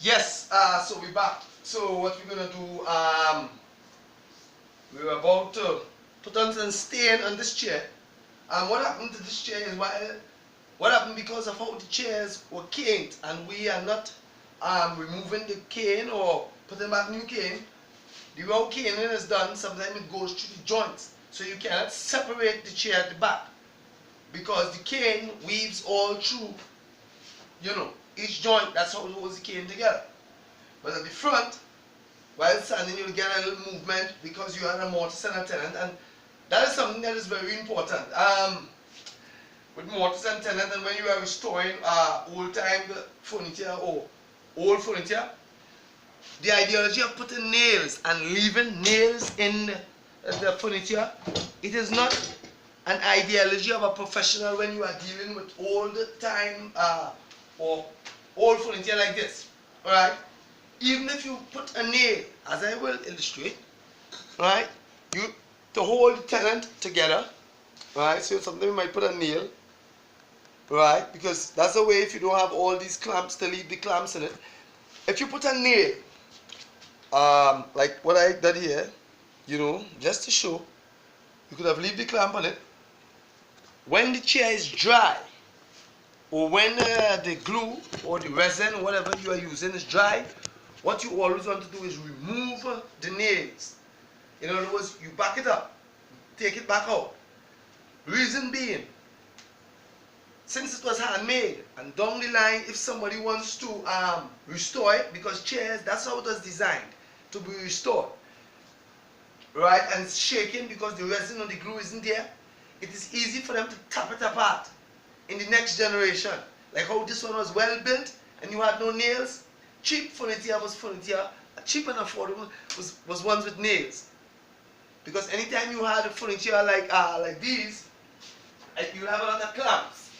Yes, so we're back. So what we're gonna do, we're about to put on some stain on this chair. And what happened to this chair is what happened because of how the chairs were caned and we are not removing the cane or putting back new cane. The way how caning is done, sometimes it goes through the joints. So you cannot separate the chair at the back because the cane weaves all through, each joint. That's how it holds the cane together. But at the front, while standing, you'll get a little movement because you are a mortise and a tenant, and that is something that is very important. With mortise and tenant, and when you are restoring old-time furniture or old furniture, the ideology of putting nails and leaving nails in the furniture, it is not an ideology of a professional when you are dealing with old-time or old furniture like this. All right. Even if you put a nail, as I will illustrate, right, to hold the tenant together, right, so sometimes you might put a nail, right, because that's the way. If you don't have all these clamps to leave the clamps in it, if you put a nail, like what I did here, just to show, you could have leave the clamp on it. When the chair is dry, or when the glue or the resin or whatever you are using is dry, what you always want to do is remove the nails. In other words, you back it up, take it back out. Reason being, since it was handmade, and down the line, if somebody wants to restore it, because chairs, that's how it was designed, to be restored, right? And it's shaking because the resin or the glue isn't there. It is easy for them to tap it apart in the next generation. Like how this one was well built and you had no nails. Cheap furniture was furniture, cheap and affordable was ones with nails. Because anytime you had a furniture like these, you have a lot of clamps.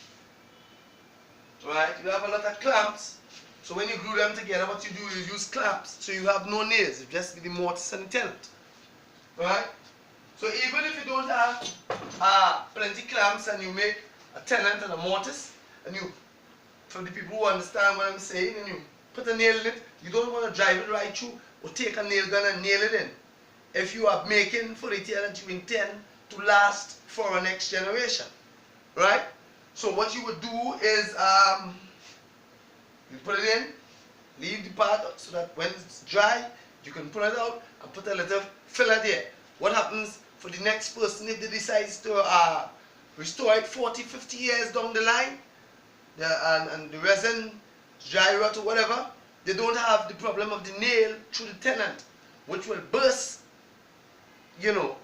Right? You have a lot of clamps. So when you glue them together, what you do is use clamps. So you have no nails. It's just the mortise and the tenant. Right? So even if you don't have plenty clamps and you make a tenant and a mortise, and for the people who understand what I'm saying, and you put a nail in it, you don't want to drive it right through or take a nail gun and nail it in. If you are making furniture that you intend to last for a next generation, right? So what you would do is you put it in, leave the part so that when it's dry, you can pull it out and put a little filler there. What happens for the next person if they decide to restore it 40, 50 years down the line, and the resin, dry rot or whatever, they don't have the problem of the nail through the tenant, which will burst, the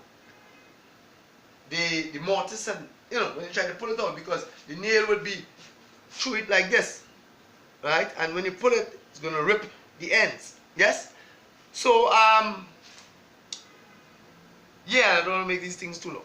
mortise, and when you try to pull it out, because the nail would be through it like this, right? And when you pull it, it's going to rip the ends. Yes. So yeah, I don't want to make these things too long.